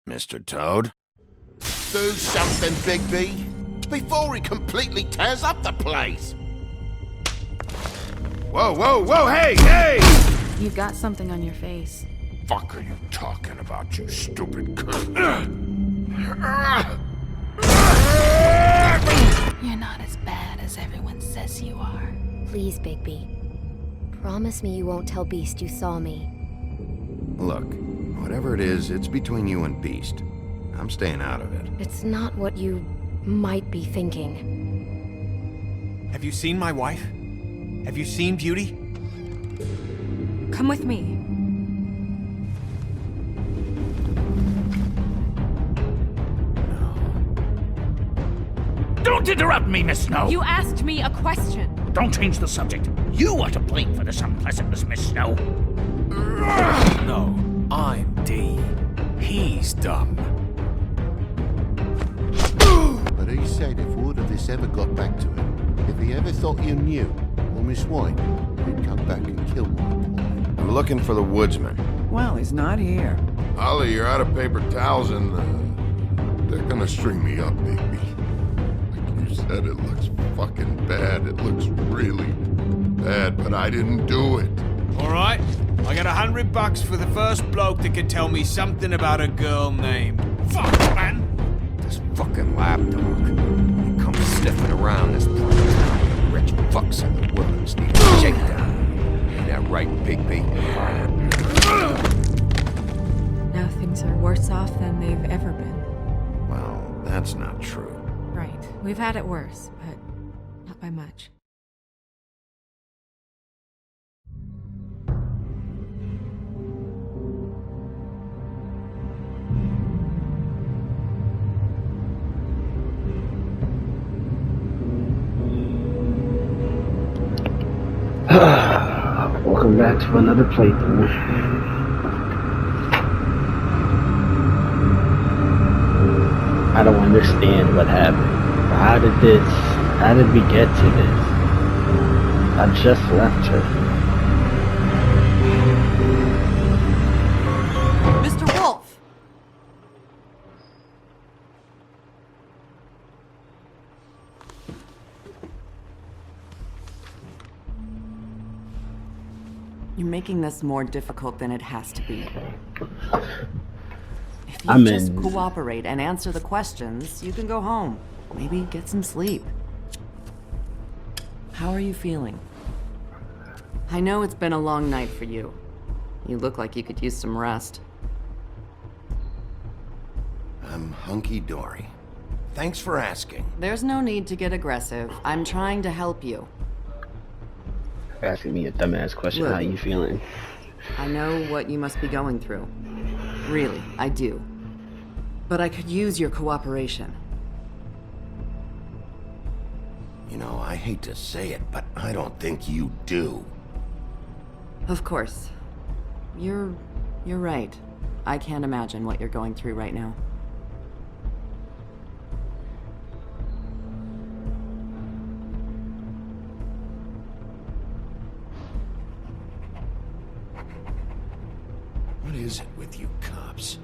Mr. Toad? Do something, Bigby, before he completely tears up the place. Whoa, whoa, whoa, hey! You've got something on your face. Fuck are you talking about, you stupid cunt? You're not as bad as everyone says you are. Please, Bigby. Promise me you won't tell Beast you saw me. Look, whatever it is, it's between you and Beast. I'm staying out of it. It's not what you might be thinking. Have you seen my wife? Have you seen Beauty? Come with me. Don't interrupt me, Miss Snow! You asked me a question. Don't change the subject. You are to blame for this unpleasantness, Miss Snow. No, I'm D. He's dumb. But he said if word of this ever got back to him, if he ever thought you knew, or Miss White, he'd come back and kill my boy. I'm looking for the woodsman. Well, he's not here. Ollie, you're out of paper towels and they're gonna string me up, baby. Like you said, it looks fucking bad. It looks really bad, but I didn't do it. Alright, I got $100 for the first bloke that can tell me something about a girl named... Fuck, man! This fucking lapdog. He comes sniffing around this part of town. The rich fucks in the wilderness need a shakedown. Ain't that right, Bigby? Now things are worse off than they've ever been. Well, that's not true. Right. We've had it worse, but not by much. Welcome back to another playthrough. I don't understand what happened. How did we get to this? I just left her. Mr. Wolf! You're making this more difficult than it has to be. If you just cooperate and answer the questions, you can go home. Maybe get some sleep. How are you feeling? I know it's been a long night for you. You look like you could use some rest. I'm hunky-dory. Thanks for asking. There's no need to get aggressive. I'm trying to help you. Asking me a dumbass question. Look, how you feeling? I know what you must be going through. Really, I do. But I could use your cooperation. You know, I hate to say it, but I don't think you do. Of course. You're right. I can't imagine what you're going through right now. What is it with you cops?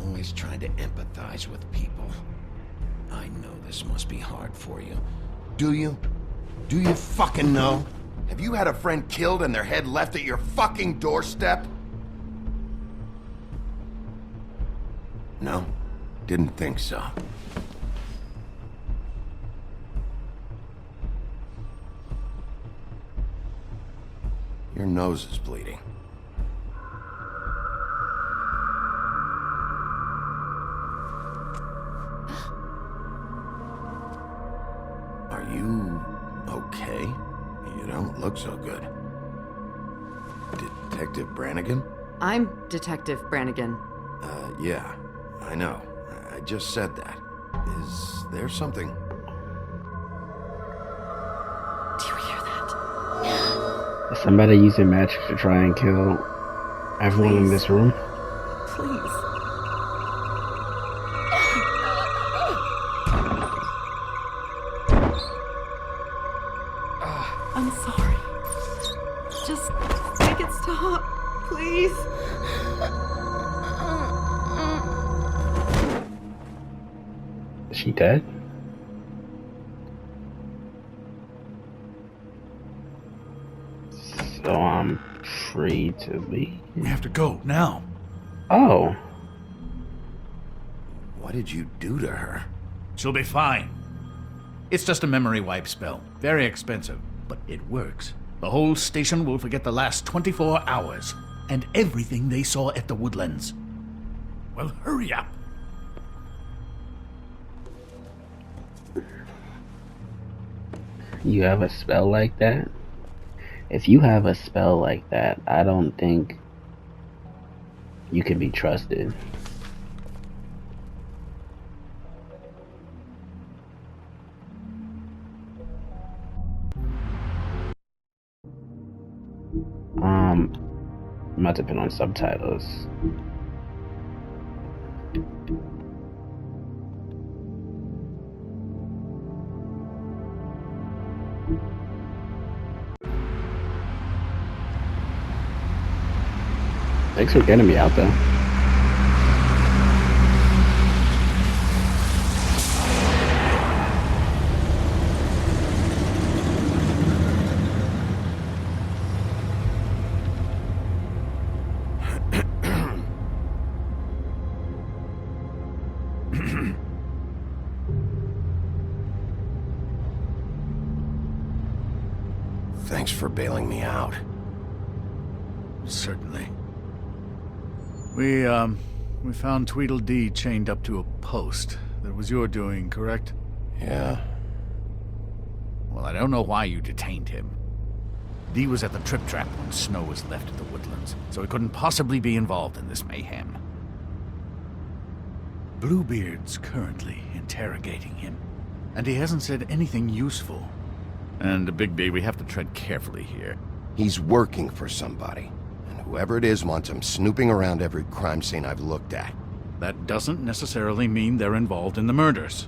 Always trying to empathize with people. I know this must be hard for you. Do you? Do you fucking know? Have you had a friend killed and their head left at your fucking doorstep? No? Didn't think so. Your nose is bleeding. Are you okay? You don't look so good. Detective Brannigan? I'm Detective Brannigan. Yeah, I know. I just said that. Is there something? Do you hear that? Is somebody using magic to try and kill everyone in this room? Please. I'm sorry. Just make it stop, please. she dead? So I'm free to leave. We have to go now. Oh. What did you do to her? She'll be fine. It's just a memory wipe spell. Very expensive, but it works. The whole station will forget the last 24 hours and everything they saw at the Woodlands. Well, hurry up. You have a spell like that? If you have a spell like that, I don't think you can be trusted. Might depend on subtitles. Thanks for getting me out though. Thanks for bailing me out. Certainly. We found Tweedledee chained up to a post. That was your doing, correct? Yeah. Well, I don't know why you detained him. Dee was at the trip trap when Snow was left at the Woodlands, so he couldn't possibly be involved in this mayhem. Bluebeard's currently interrogating him, and he hasn't said anything useful. And, Bigby, we have to tread carefully here. He's working for somebody. And whoever it is wants him snooping around every crime scene I've looked at. That doesn't necessarily mean they're involved in the murders.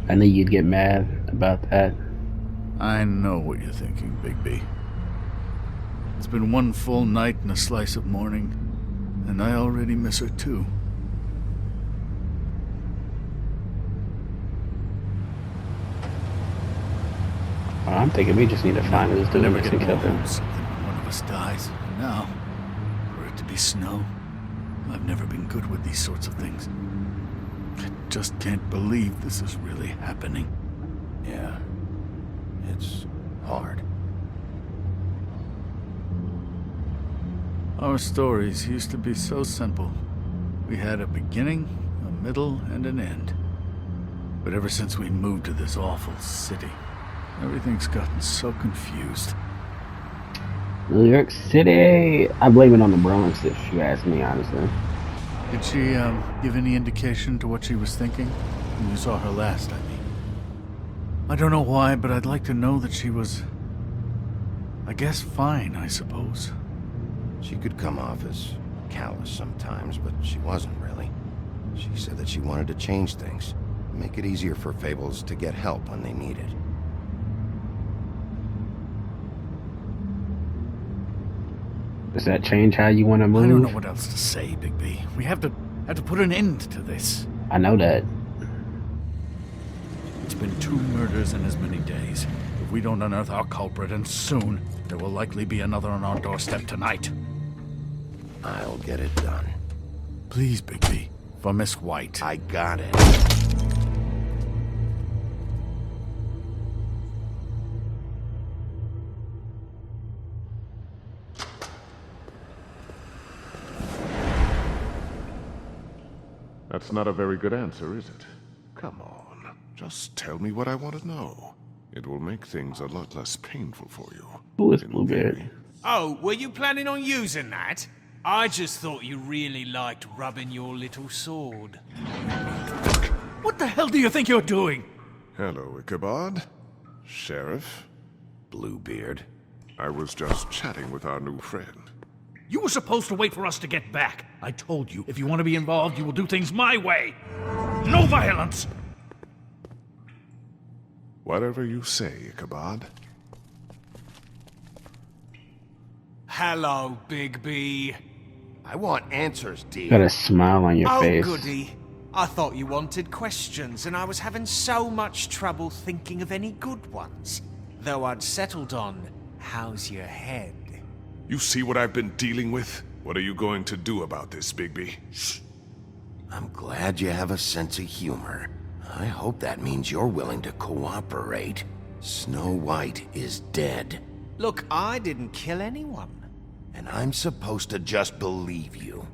I knew you'd get mad about that. I know what you're thinking, Bigby. It's been one full night and a slice of morning, and I already miss her too. Well, I'm thinking we just need to find who's doing Never this get and kill more them. homesick than when one of us dies. Now, for it to be Snow, I've never been good with these sorts of things. I just can't believe this is really happening. Yeah. It's hard. Our stories used to be so simple. We had a beginning, a middle, and an end. But ever since we moved to this awful city, everything's gotten so confused. New York City! I blame it on the Bronx if you ask me, honestly. Did she, give any indication to what she was thinking? When you saw her last, I mean. I don't know why, but I'd like to know that she was... I guess fine, I suppose. She could come off as callous sometimes, but she wasn't really. She said that she wanted to change things, make it easier for Fables to get help when they need it. Does that change how you want to move? I don't know what else to say, Bigby. We have to put an end to this. I know that. It's been 2 murders in as many days. If we don't unearth our culprit, and soon, there will likely be another on our doorstep tonight. I'll get it done. Please, Bigby. For Miss White. I got it. That's not a very good answer, is it? Come on, just tell me what I want to know. It will make things a lot less painful for you. Who is In Bluebeard? theory. Oh, were you planning on using that? I just thought you really liked rubbing your little sword. What the hell do you think you're doing? Hello, Ichabod. Sheriff. Bluebeard. I was just chatting with our new friend. You were supposed to wait for us to get back. I told you, if you want to be involved, you will do things my way. No violence! Whatever you say, Ichabod. hello, Big B. I want answers, D. Got a smile on your Oh, face. goody. I thought you wanted questions, and I was having so much trouble thinking of any good ones. Though I'd settled on, how's your head? You see what I've been dealing with? What are you going to do about this, Bigby? I'm glad you have a sense of humor. I hope that means you're willing to cooperate. Snow White is dead. Look, I didn't kill anyone. And I'm supposed to just believe you.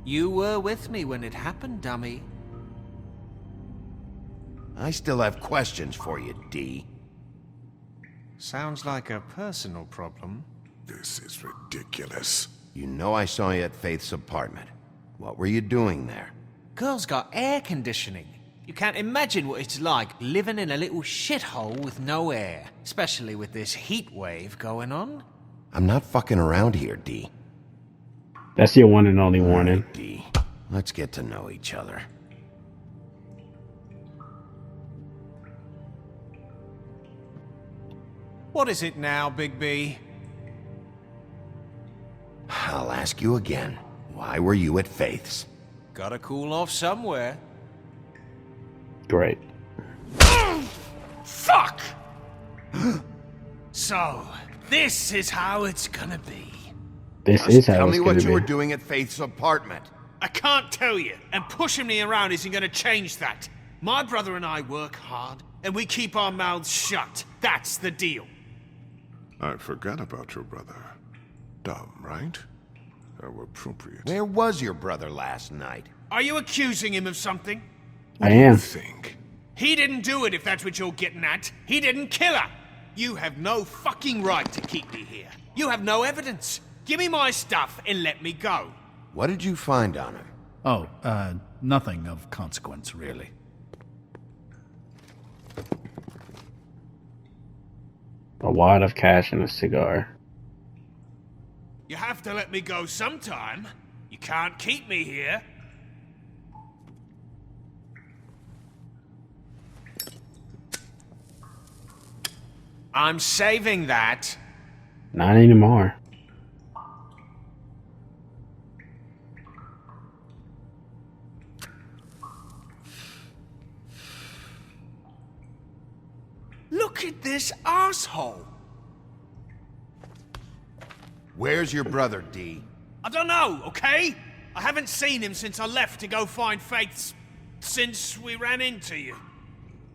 You were with me when it happened, dummy. I still have questions for you, D. Sounds like a personal problem. This is ridiculous. You know I saw you at Faith's apartment. What were you doing there? Girl's got air conditioning. You can't imagine what it's like living in a little shithole with no air, especially with this heat wave going on. I'm not fucking around here, D. That's your one and only warning. Right, D. Let's get to know each other. What is it now, Big B? I'll ask you again. Why were you at Faith's? Gotta cool off somewhere. Great. Fuck! So, this is how it's gonna be. This Just is how tell it's me gonna what you were be. doing at Faith's apartment. I can't tell you, and pushing me around isn't gonna change that. My brother and I work hard, and we keep our mouths shut. That's the deal. I forgot about your brother. Dumb, right? How appropriate. Where was your brother last night? Are you accusing him of something? I am. Think. He didn't do it, if that's what you're getting at. He didn't kill her. You have no fucking right to keep me here. You have no evidence. Give me my stuff and let me go. What did you find on him? Oh, nothing of consequence, really. A wad of cash and a cigar. You have to let me go sometime. You can't keep me here. I'm saving that. Not anymore. Look at this asshole. Where's your brother, D? I don't know, okay? I haven't seen him since I left to go find Faith's... since we ran into you.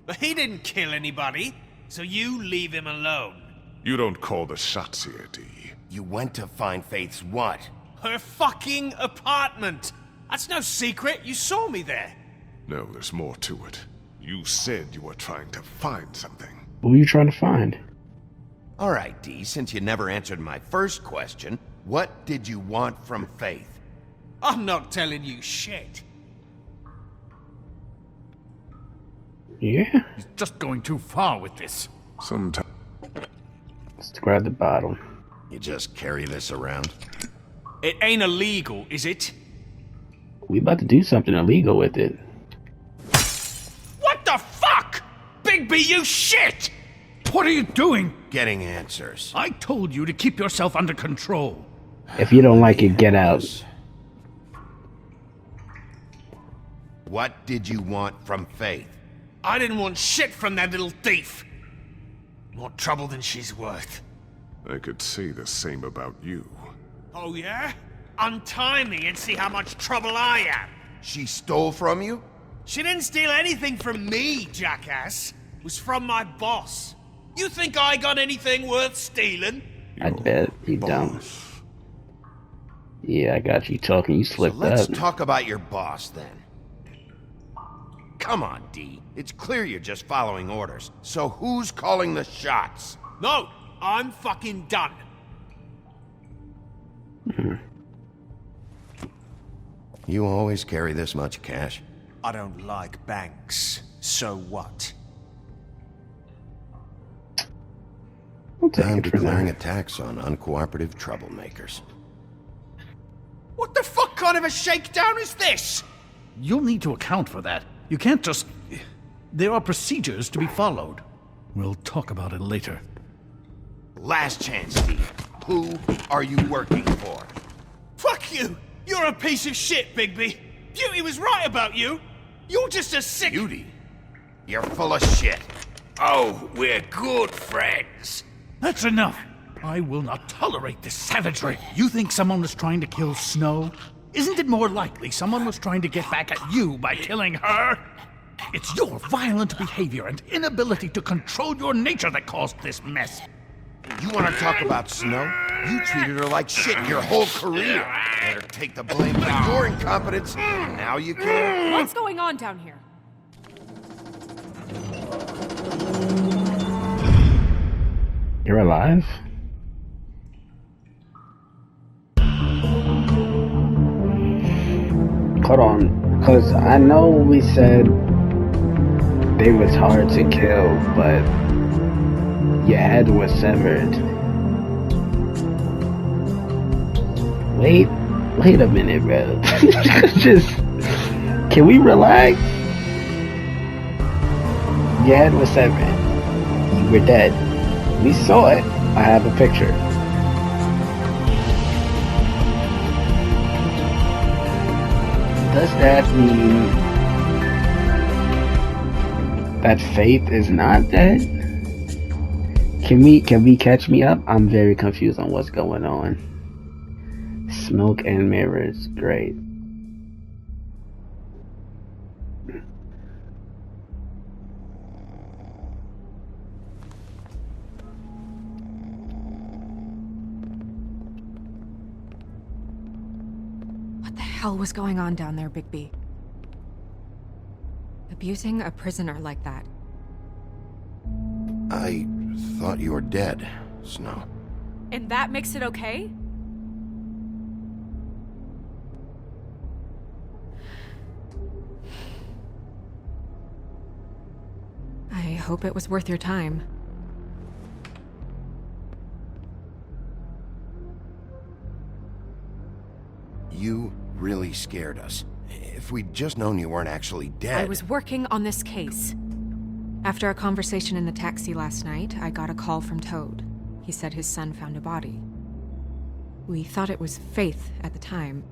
But he didn't kill anybody, so you leave him alone. You don't call the shots here, D. You went to find Faith's what? Her fucking apartment. That's no secret. You saw me there. No, there's more to it. You said you were trying to find something. Who are you trying to find? All right, D, since you never answered my first question, what did you want from Faith? I'm not telling you shit. Yeah. He's just going too far with this. Sometimes. Let's grab the bottle. You just carry this around? It ain't illegal, is it? We about to do something illegal with it. What the fuck? Big B, you shit! What are you doing? Getting answers. I told you to keep yourself under control. If you don't like it, get out. What did you want from Faith? I didn't want shit from that little thief. More trouble than she's worth. I could say the same about you. Oh yeah? Untie me and see how much trouble I am. She stole from you? She didn't steal anything from me, jackass. It was from my boss. You think I got anything worth stealing? I bet you don't. Yeah, I got you talking. You So slipped let's up. talk about your boss then. Come on, D. It's clear you're just following orders. So who's calling the shots? No, I'm fucking done. You always carry this much cash? I don't like banks. So what? I'll take I'm it for declaring a that. tax on uncooperative troublemakers. What the fuck kind of a shakedown is this? You'll need to account for that. You can't just... There are procedures to be followed. We'll talk about it later. Last chance, D. Who are you working for? Fuck you! You're a piece of shit, Bigby! Beauty was right about you! You're just a sick... Beauty? You're full of shit. Oh, we're good friends. That's enough. I will not tolerate this savagery. You think someone was trying to kill Snow? Isn't it more likely someone was trying to get back at you by killing her? It's your violent behavior and inability to control your nature that caused this mess. You want to talk about Snow? You treated her like shit your whole career. Let her take the blame for your incompetence. Now you care? What's going on down here? You're alive? Hold on, because I know we said they was hard to kill, but your head was severed. Wait a minute, bro. Just, can we relax? Your head was severed. You were dead. We saw it. I have a picture. Does that mean that Faith is not dead? Can we catch me up? I'm very confused on what's going on. Smoke and mirrors, great. What the hell was going on down there, Bigby? Abusing a prisoner like that. I thought you were dead, Snow. And that makes it okay? I hope it was worth your time. You really scared us. If we'd just known you weren't actually dead... I was working on this case. After a conversation in the taxi last night, I got a call from Toad. He said his son found a body. We thought it was Faith at the time.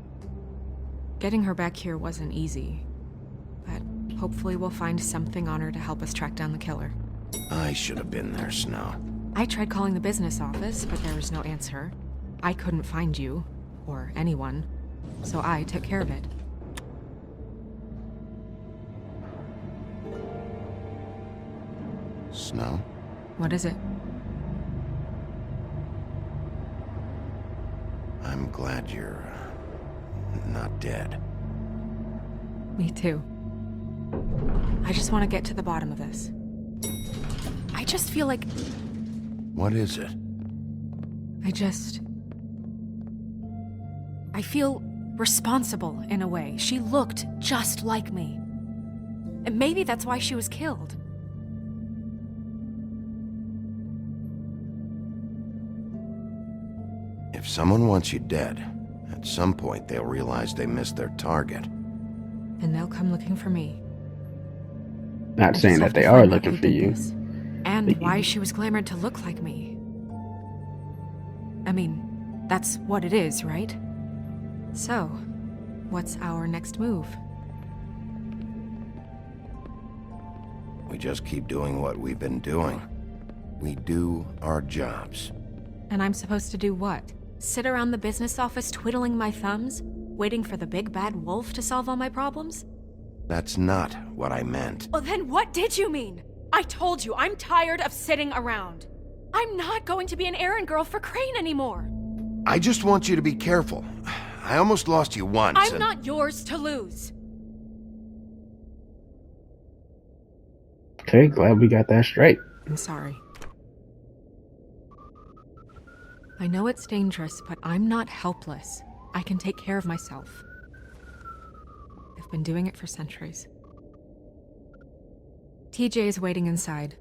Getting her back here wasn't easy. But hopefully we'll find something on her to help us track down the killer. I should have been there, Snow. I tried calling the business office, but there was no answer. I couldn't find you, or anyone, so I took care of it. Snow? What is it? I'm glad you're... not dead. Me too. I just want to get to the bottom of this. I just feel like... What is it? I feel responsible in a way. She looked just like me. And maybe that's why she was killed. If someone wants you dead, at some point they'll realize they missed their target. And they'll come looking for me. Not saying that they are looking for you. And why she was glamored to look like me. I mean, that's what it is, right? So, what's our next move? We just keep doing what we've been doing. We do our jobs. And I'm supposed to do what? Sit around the business office twiddling my thumbs, waiting for the big bad wolf to solve all my problems? That's not what I meant. Well, then what did you mean? I told you, I'm tired of sitting around. I'm not going to be an errand girl for Crane anymore. I just want you to be careful. I almost lost you once. I'm not yours to lose. Okay, glad we got that straight. I'm sorry. I know it's dangerous, but I'm not helpless. I can take care of myself. I've been doing it for centuries. TJ is waiting inside.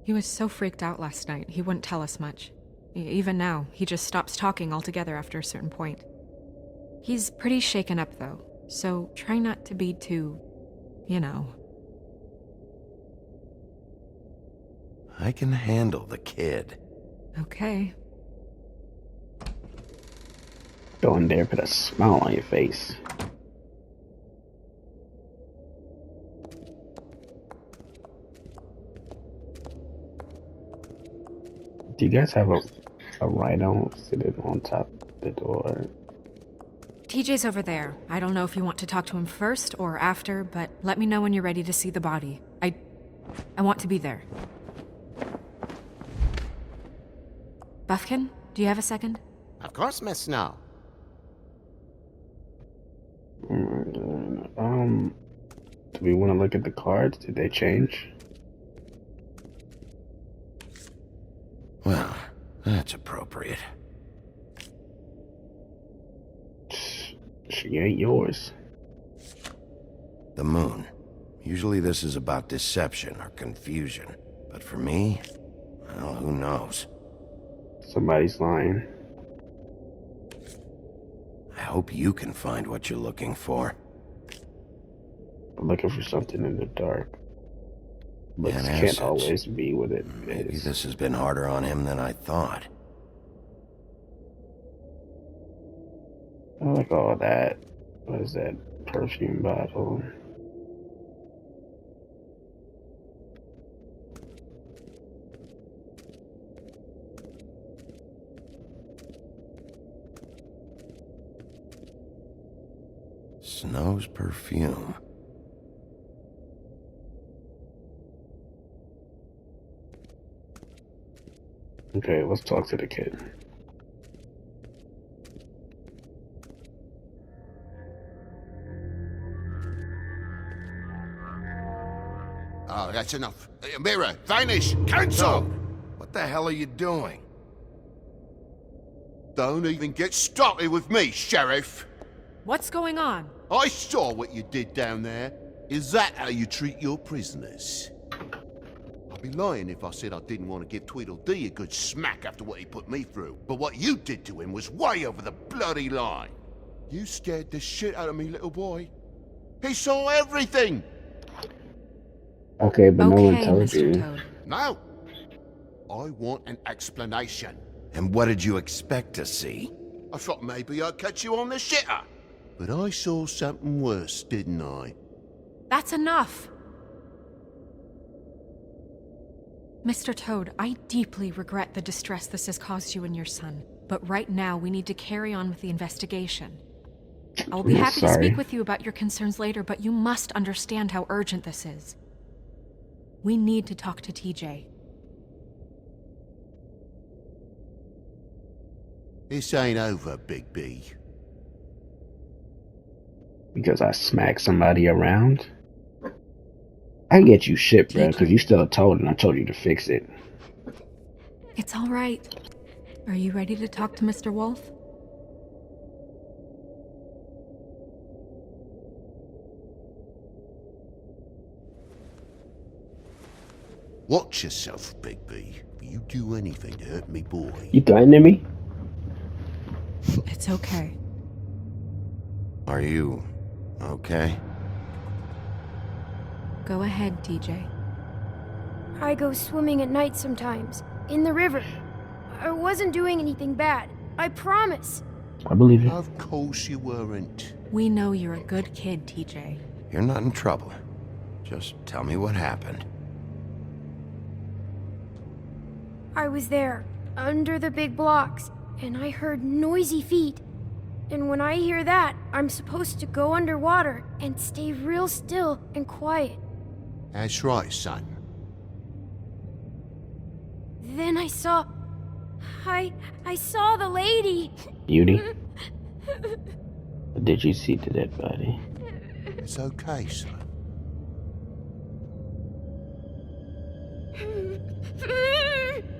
He was so freaked out last night, he wouldn't tell us much. Even now, he just stops talking altogether after a certain point. He's pretty shaken up, though, so try not to be too, you know. I can handle the kid. Okay. Go in there, put a smile on your face. Do you guys have a rhino sitting on top of the door? TJ's over there. I don't know if you want to talk to him first or after, but let me know when you're ready to see the body. I want to be there. Buffkin, do you have a second? Of course, Miss Snow. Do we want to look at the cards? Did they change? Well, that's appropriate. She ain't yours. The moon. Usually this is about deception or confusion. But for me, well, who knows? Somebody's lying. I hope you can find what you're looking for. I'm looking for something in the dark. But And it can't such, always be what it maybe is. this has been harder on him than I thought. I like all that. What is that? Perfume bottle. Snow's perfume. Okay, let's talk to the kid. Oh, that's enough. Mirror, vanish, cancel! What the hell are you doing? Don't even get started with me, Sheriff. What's going on? I saw what you did down there. Is that how you treat your prisoners? I'd be lying if I said I didn't want to give Tweedledee a good smack after what he put me through. But what you did to him was way over the bloody line. You scared the shit out of me, little boy. He saw everything! Okay, but no one Okay, told Mr. you. Toad. Now, I want an explanation. And what did you expect to see? I thought maybe I'd catch you on the shitter. But I saw something worse, didn't I? That's enough! Mr. Toad, I deeply regret the distress this has caused you and your son. But right now, we need to carry on with the investigation. I will be I'm happy to sorry. speak with you about your concerns later, but you must understand how urgent this is. We need to talk to TJ. This ain't over, Big B. Because I smacked somebody around? I get you shit, bro, because you still told and I told you to fix it. It's all right. Are you ready to talk to Mr. Wolf? Watch yourself, Big B. If you do anything to hurt me, boy. You threatening me? It's okay. Are you okay? Go ahead, TJ. I go swimming at night sometimes, in the river. I wasn't doing anything bad. I promise. I believe you. Of course you weren't. We know you're a good kid, TJ. You're not in trouble. Just tell me what happened. I was there, under the big blocks, and I heard noisy feet. And when I hear that, I'm supposed to go underwater and stay real still and quiet. That's right, son. Then I saw the lady. Beauty? Or did you see the dead body? It's okay, son.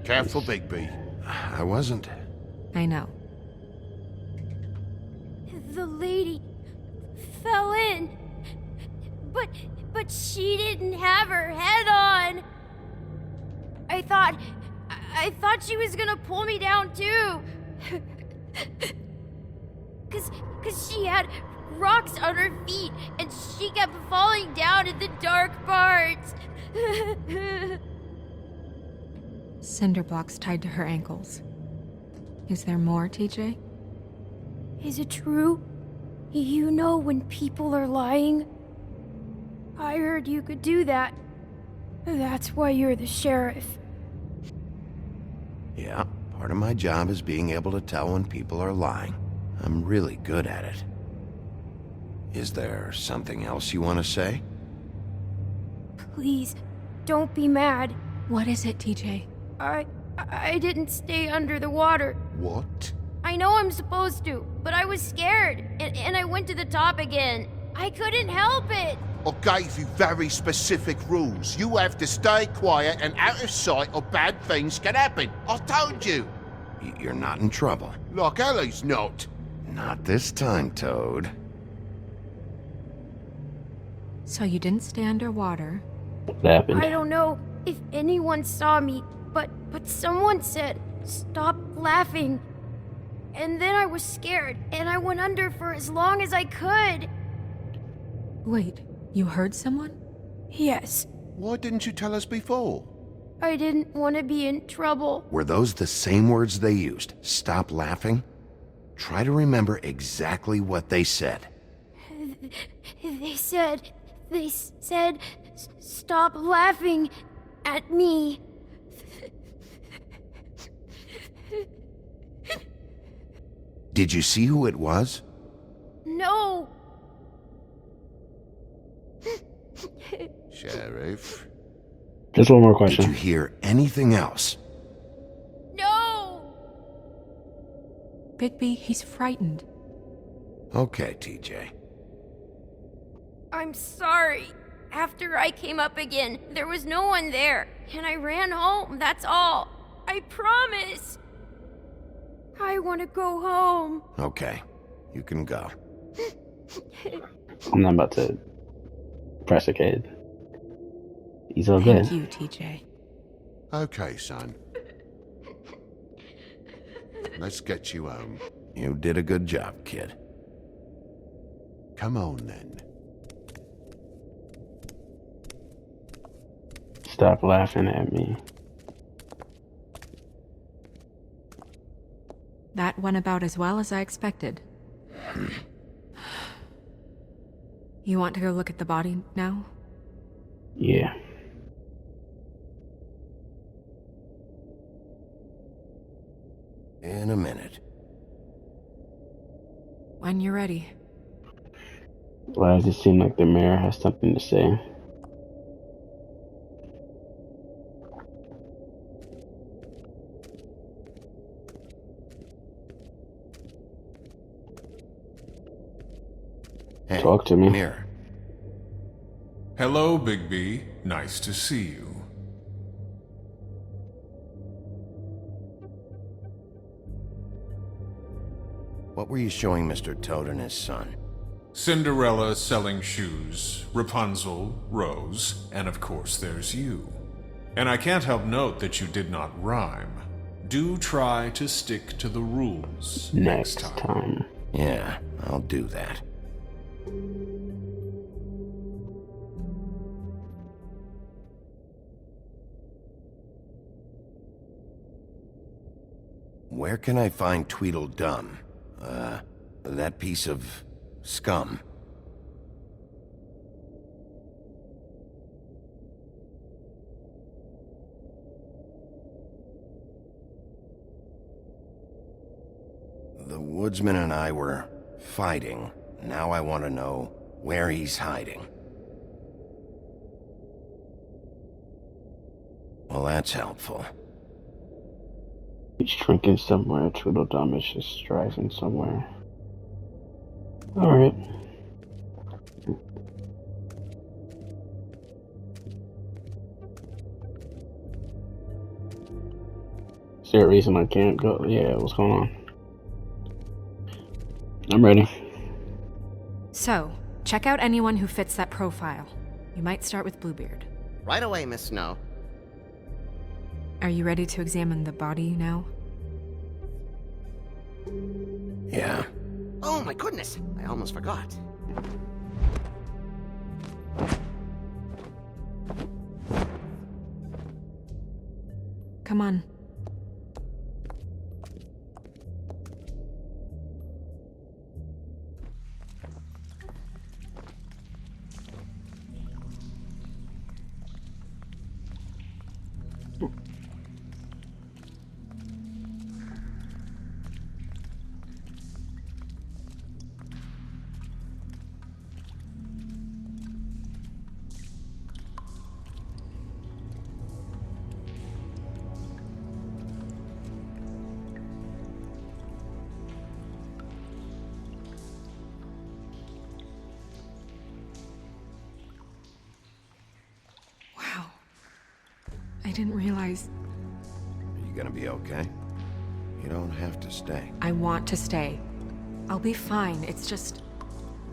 Careful, Big B. I wasn't. I know. The lady fell in. But she didn't have her head on. I thought she was gonna pull me down too. Cause she had rocks on her feet and she kept falling down in the dark parts. Cinder blocks tied to her ankles. Is there more, TJ? Is it true? You know when people are lying? I heard you could do that. That's why you're the sheriff. Yeah, part of my job is being able to tell when people are lying. I'm really good at it. Is there something else you want to say? Please, don't be mad. What is it, TJ? I didn't stay under the water. What? I know I'm supposed to, but I was scared, and I went to the top again. I couldn't help it. I gave you very specific rules. You have to stay quiet and out of sight or bad things can happen. I told you. You're not in trouble. Like Ellie's not. Not this time, Toad. So you didn't stay underwater. What happened? I don't know if anyone saw me, but someone said, "Stop laughing." And then I was scared, and I went under for as long as I could. Wait, you heard someone? Yes, Why didn't you tell us before? I didn't want to be in trouble. Were those the same words they used? Stop laughing? Try to remember exactly what they said. They said, "Stop laughing at me." Did you see who it was? No. Sheriff? Just one more Did question. you hear anything else? No. Bigby, he's frightened. Okay, TJ. I'm sorry. After I came up again, there was no one there, and I ran home, that's all. I promise. I want to go home. Okay, you can go. I'm not about to press a kid. He's all good. Thank you, TJ. Okay, son. Let's get you home. You did a good job, kid. Come on, then. Stop laughing at me. That went about as well as I expected. You want to go look at the body now? Yeah. In a minute. When you're ready. Why does it seem like the mayor has something to say? Hey, Talk to me. Mirror. Hello, Bigby. Nice to see you. What were you showing Mr. Toad and his son? Cinderella selling shoes, Rapunzel, Rose, and of course there's you. And I can't help note that you did not rhyme. Do try to stick to the rules Next time. Yeah, I'll do that. Where can I find Tweedledum? That piece of scum. The woodsman and I were fighting. Now I want to know where he's hiding. Well, that's helpful. He's drinking somewhere. Tweedledum is just driving somewhere. Alright. Is there a reason I can't go? Yeah, what's going on? I'm ready. So, check out anyone who fits that profile. You might start with Bluebeard. Right away, Miss Snow. Are you ready to examine the body now? Yeah. Oh my goodness, I almost forgot. Come on. Wow. I didn't realize... Are you gonna be okay? You don't have to stay. I want to stay. I'll be fine. It's just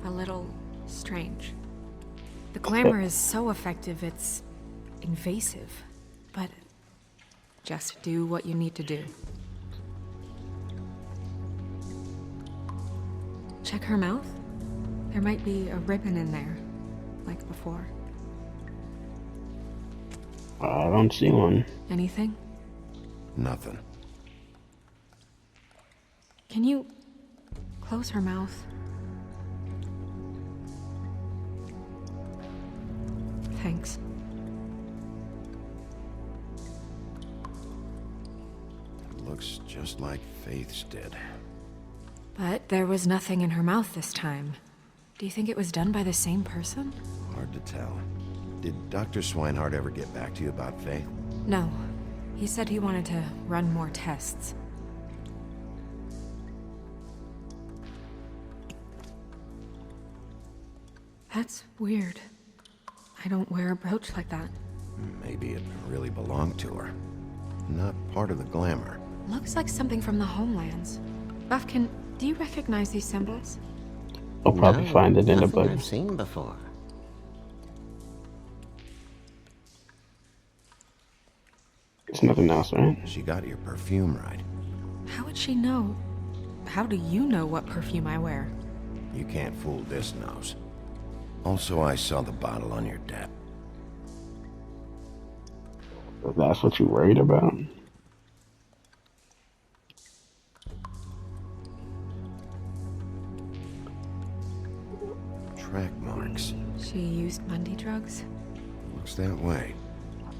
a little strange. The glamour is so effective, it's invasive. But just do what you need to do. Check her mouth. There might be a ribbon in there, like before. I don't see one. Anything? Nothing. Can you close her mouth? Thanks. It looks just like Faith's did. But there was nothing in her mouth this time. Do you think it was done by the same person? Hard to tell. Did Dr. Swinehart ever get back to you about Faith? No. He said he wanted to run more tests. That's weird. I don't wear a brooch like that. Maybe it really belonged to her. Not part of the glamour. Looks like something from the homelands. Buffkin, do you recognize these symbols? I'll probably No, find it in the nothing book. I've seen before. There's nothing else, right? She got your perfume right. How would she know? How do you know what perfume I wear? You can't fool this nose. Also, I saw the bottle on your desk. If that's what you're worried about. Track marks. She used Mundy drugs? Looks that way.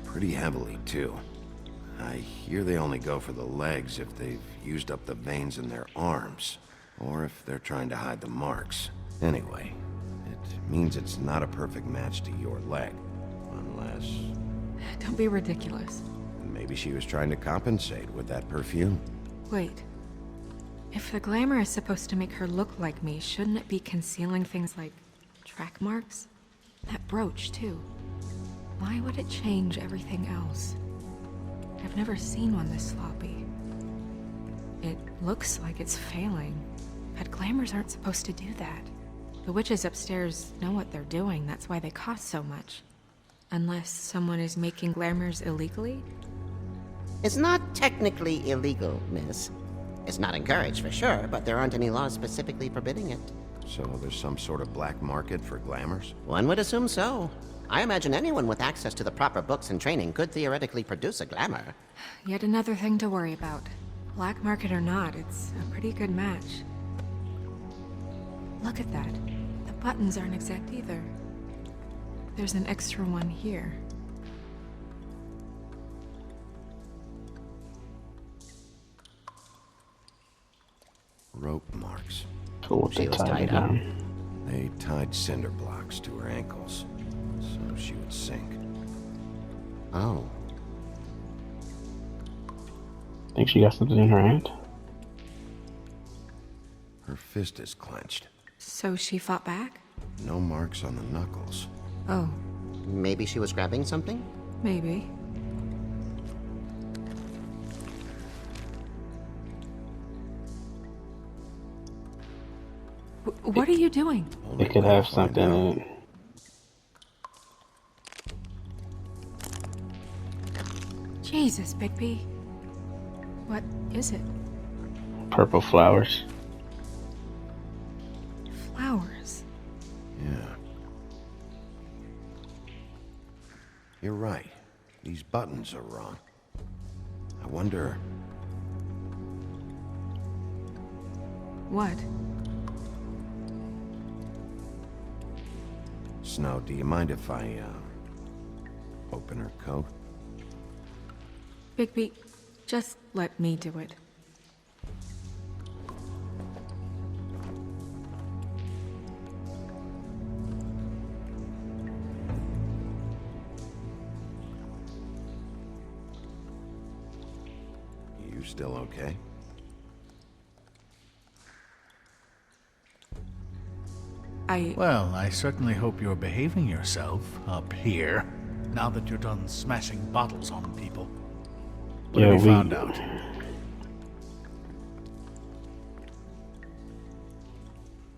Pretty heavily, too. I hear they only go for the legs if they've used up the veins in their arms, or if they're trying to hide the marks. Anyway, it means it's not a perfect match to your leg. Unless... Don't be ridiculous. maybe she was trying to compensate with that perfume. Wait. If the glamour is supposed to make her look like me, shouldn't it be concealing things like track marks? That brooch, too. Why would it change everything else? I've never seen one this sloppy. It looks like it's failing, but glamours aren't supposed to do that. The witches upstairs know what they're doing, that's why they cost so much. Unless someone is making glamours illegally? It's not technically illegal, miss. It's not encouraged for sure, but there aren't any laws specifically forbidding it. So there's some sort of black market for glamours? One would assume so. I imagine anyone with access to the proper books and training could theoretically produce a glamour. Yet another thing to worry about. Black market or not, it's a pretty good match. Look at that. The buttons aren't exact either. There's an extra one here. Rope marks. Cool, She was tied up. They tied cinder blocks to her ankles, so she would sink. Oh. Think she got something in her hand? Her fist is clenched. So she fought back? No marks on the knuckles. Oh, Maybe she was grabbing something? maybe. What are you doing? It could have something in it. Jesus, Bigby. What is it? Purple flowers. Flowers. Yeah. You're right. These buttons are wrong. I wonder... What? Snow, do you mind if I, open her coat? Bigby, just let me do it. You still okay? Well, I certainly hope you're behaving yourself up here, now that you're done smashing bottles on people. What have you found out?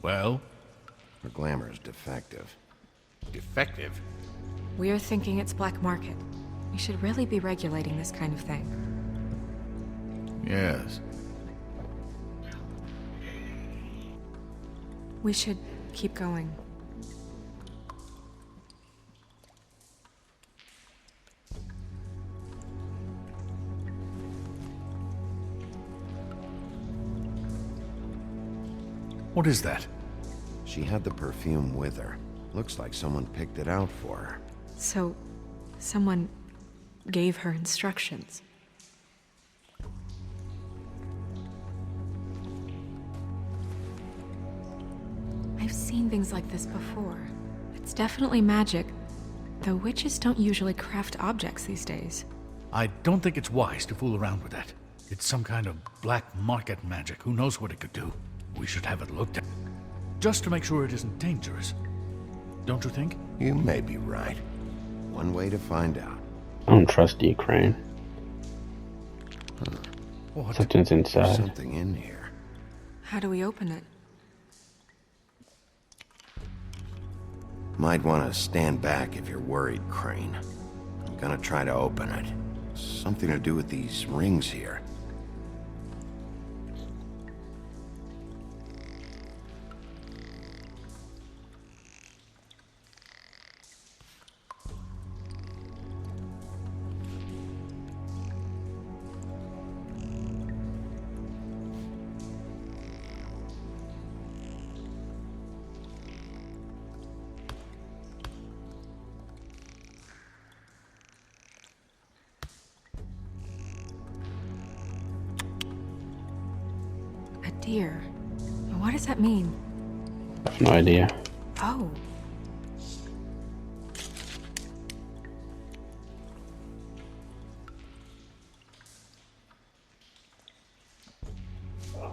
Well? Her glamour is defective. Defective? We're thinking it's black market. We should really be regulating this kind of thing. Yes. We should keep going. What is that? She had the perfume with her. Looks like someone picked it out for her. So, someone gave her instructions. I've seen things like this before. It's definitely magic, though witches don't usually craft objects these days. I don't think it's wise to fool around with that. It's some kind of black market magic. Who knows what it could do? We should have it looked at. Just to make sure it isn't dangerous. Don't you think? You may be right. One way to find out. I don't trust you, Crane. What? Something's inside. There's something in here. How do we open it? Might want to stand back if you're worried, Crane. I'm gonna try to open it. Something to do with these rings here. Deer. What does that mean? I have no idea. Oh.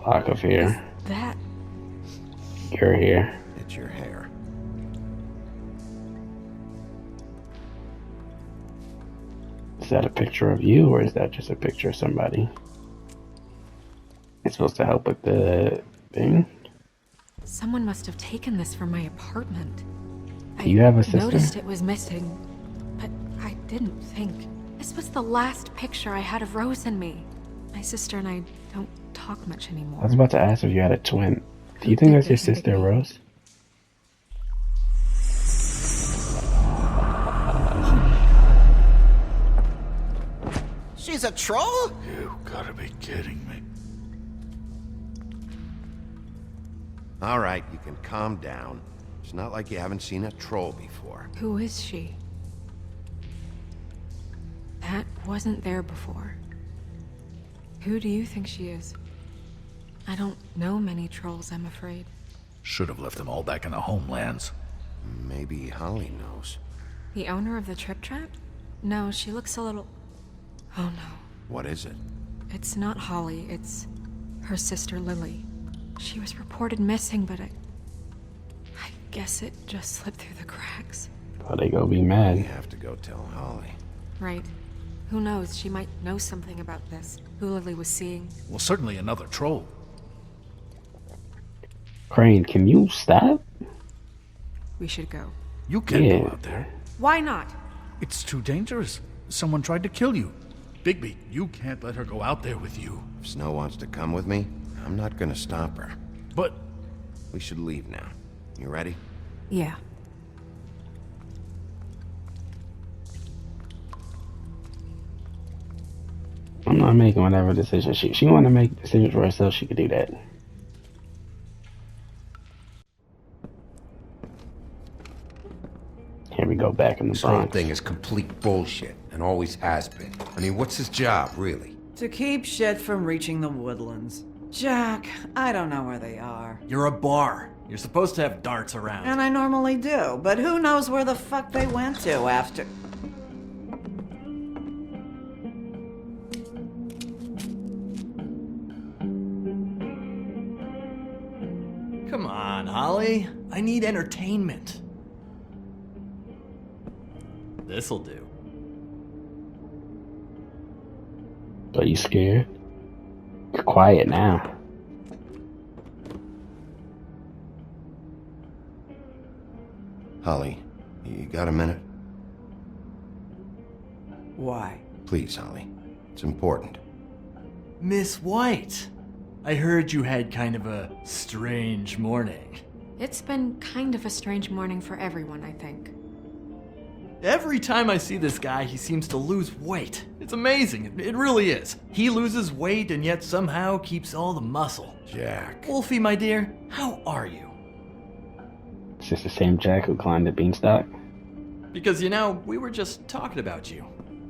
Lock of hair. That. Your hair. It's your hair. Is that a picture of you, or is that just a picture of somebody? It's supposed to help with the thing? Someone must have taken this from my apartment. You have a sister? I noticed it was missing, but I didn't think. This was the last picture I had of Rose and me. My sister and I don't talk much anymore. I was about to ask if you had a twin. Do you think that's your sister, Rose? She's a troll? You gotta be kidding me. All right, you can calm down. It's not like you haven't seen a troll before. Who is she? That wasn't there before. Who do you think she is? I don't know many trolls, I'm afraid. Should have left them all back in the homelands. Maybe Holly knows. The owner of the Trip Trap? No, she looks a little... Oh no. What is it? It's not Holly, it's her sister Lily. She was reported missing, but I guess it just slipped through the cracks. Oh, they go be mad. You have to go tell Holly. Right. Who knows, she might know something about this. Who Lily was seeing. Well, certainly another troll. Crane, can you stop? We should go. You can't go out there. Why not? It's too dangerous. Someone tried to kill you. Bigby, you can't let her go out there with you. If Snow wants to come with me, I'm not gonna stop her. But... We should leave now. You ready? Yeah. I'm not making whatever decision. She want to make decisions for herself, she could do that. Here we go. go back in the This whole Bronx. thing is complete bullshit, and always has been. I mean, what's his job, really? To keep shit from reaching the woodlands. Jack, I don't know where they are. You're a bar. You're supposed to have darts around. And I normally do, but who knows where the fuck they went to after... Come on, Holly. I need entertainment. This'll do. Are you scared? You're quiet now. Holly, you got a minute? Why? Please, Holly. It's important. Miss White, I heard you had kind of a strange morning. It's been kind of a strange morning for everyone, I think. Every time I see this guy, he seems to lose weight. It's amazing. It really is. He loses weight and yet somehow keeps all the muscle. Jack. Wolfie, my dear, how are you? Is this the same Jack who climbed the beanstalk? Because, you know, we were just talking about you.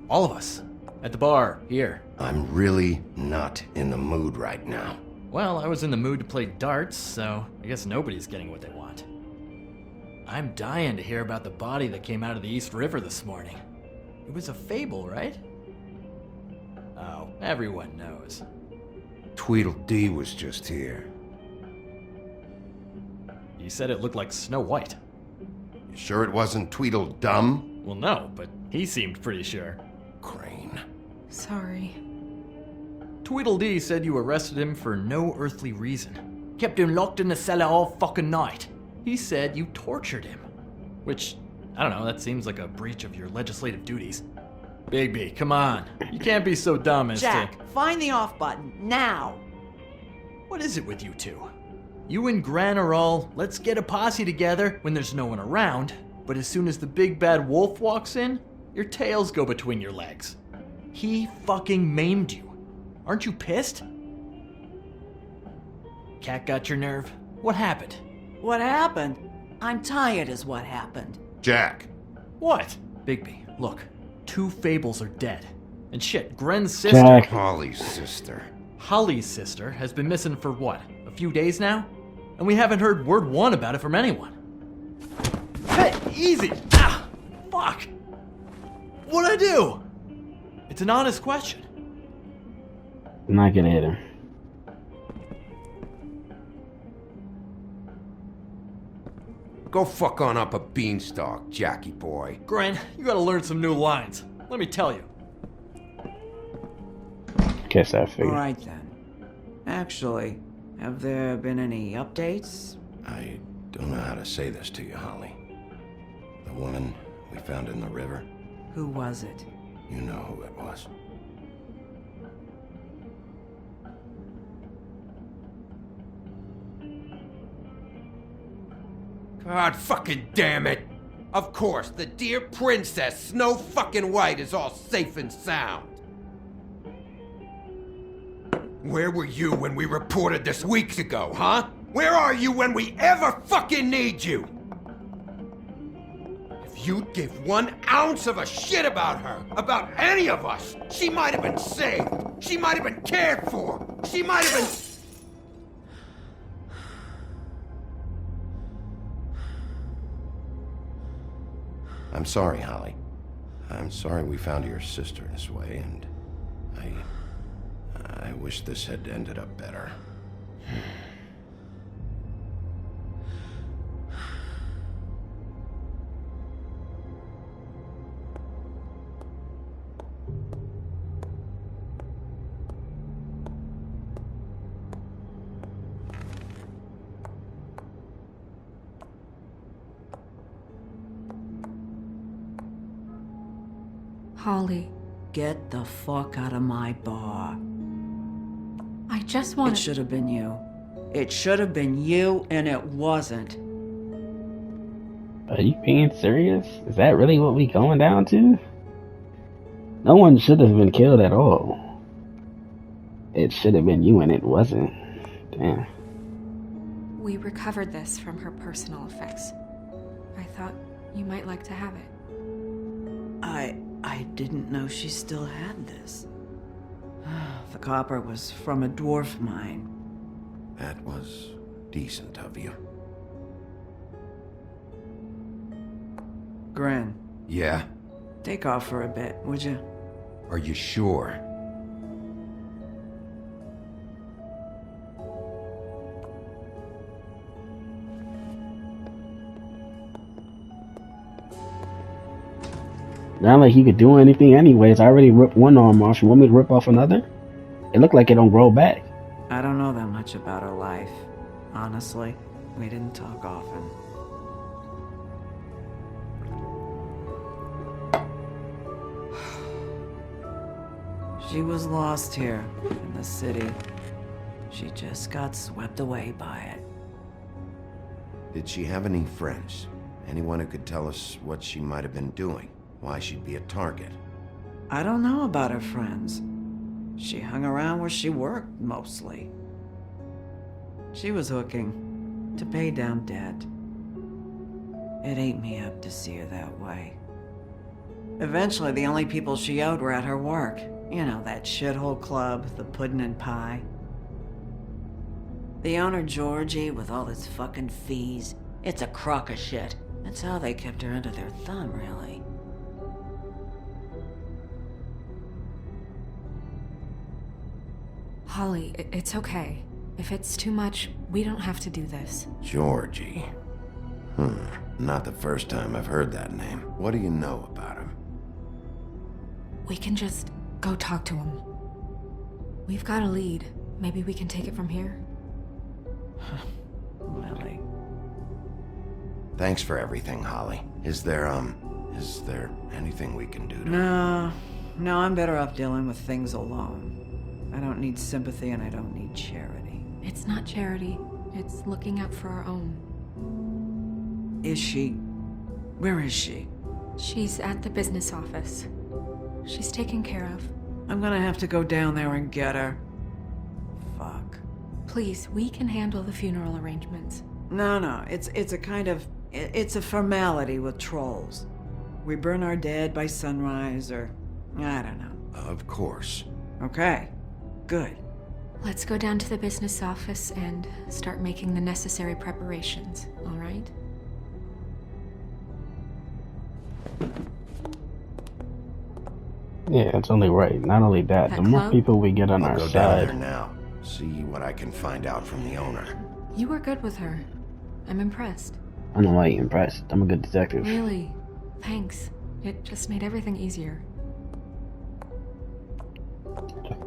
All of us. At the bar, here. I'm really not in the mood right now. Well, I was in the mood to play darts, so I guess nobody's getting what they want. I'm dying to hear about the body that came out of the East River this morning. It was a fable, right? Oh, everyone knows. Tweedledee was just here. You said it looked like Snow White. You sure it wasn't Tweedledum? Well, no, but he seemed pretty sure. Crane. Sorry. Tweedledee said you arrested him for no earthly reason. Kept him locked in the cellar all fucking night. He said you tortured him. Which, I don't know, that seems like a breach of your legislative duties. Bigby, come on. You can't be so dumb as Jack, find the off button, now! What is it with you two? You and Gran are all, let's get a posse together when there's no one around, but as soon as the big bad wolf walks in, your tails go between your legs. He fucking maimed you. Aren't you pissed? Cat got your nerve? What happened? What happened? I'm tired is what happened. Jack. What? Bigby, look. 2 fables are dead. And shit, Gren's sister... Jack. Holly's sister. Holly's sister has been missing for what? A few days now? And we haven't heard word one about it from anyone. Hey, easy! Ah! Fuck! What'd I do? It's an honest question. I'm not gonna hit him. Go fuck on up a beanstalk, Jackie boy. Gren, you gotta learn some new lines. Let me tell you. Guess I figured. Alright then. Actually, have there been any updates? I don't know how to say this to you, Holly. The woman we found in the river. Who was it? You know who it was. God fucking damn it! Of course, the dear princess, Snow fucking White, is all safe and sound. Where were you when we reported this weeks ago, huh? Where are you when we ever fucking need you? If you'd give 1 ounce of a shit about her, about any of us, she might have been saved. She might have been cared for. She might have been... I'm sorry, Holly. I'm sorry we found your sister this way, and I wish this had ended up better. Holly, Get the fuck out of my bar. I just want It should have been you. It should have been you, and it wasn't. Are you being serious? Is that really what we going down to? No one should have been killed at all. It should have been you and it wasn't. Damn. We recovered this from her personal effects. I thought you might like to have it. I didn't know she still had this. The copper was from a dwarf mine. That was decent of you. Gren, Yeah? take off for a bit, would you? Are you sure? Not like he could do anything anyways. I already ripped one arm off. You want me to rip off another? It looked like it don't grow back. I don't know that much about her life. Honestly, we didn't talk often. She was lost here in the city. She just got swept away by it. Did she have any friends? Anyone who could tell us what she might have been doing? Why she'd be a target? I don't know about her friends. She hung around where she worked, mostly. She was hooking to pay down debt. It ate me up to see her that way. Eventually, the only people she owed were at her work. You know, that shithole club, the Puddin' and Pie. The owner, Georgie, with all his fucking fees, it's a crock of shit. That's how they kept her under their thumb, really. Holly, it's okay. If it's too much, we don't have to do this. Georgie. Not the first time I've heard that name. What do you know about him? We can just go talk to him. We've got a lead. Maybe we can take it from here? Lily. Thanks for everything, Holly. Is there anything we can do to... No, I'm better off dealing with things alone. I don't need sympathy and I don't need charity. It's not charity. It's looking out for our own. Is she? Where is she? She's at the business office. She's taken care of. I'm gonna have to go down there and get her. Fuck. Please, we can handle the funeral arrangements. No, it's a kind of... It's a formality with trolls. We burn our dead by sunrise, or... I don't know. Of course. Okay. Good. Let's go down to the business office and start making the necessary preparations, all right? Yeah, it's only right. Not only that, the more people we get on our I'll go side... down there now. See what I can find out from the owner. You were good with her. I'm impressed. I don't know why you're impressed. I'm a good detective. Really? Thanks. It just made everything easier.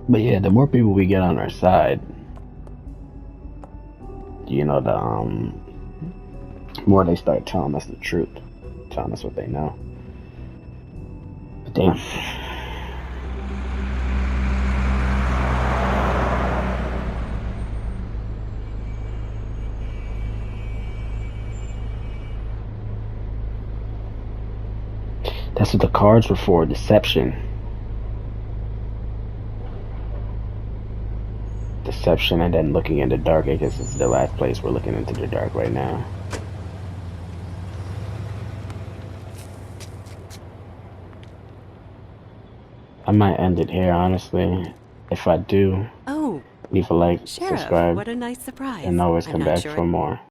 But yeah, the more people we get on our side, you know, the more they start telling us the truth, telling us what they know. But damn. That's what the cards were for, deception. Deception and then looking in the dark. I guess it's the last place we're looking into the dark right now. I might end it here, honestly. If I do, leave a like, Sheriff, subscribe, what a nice surprise. and always I'm come not back sure for more.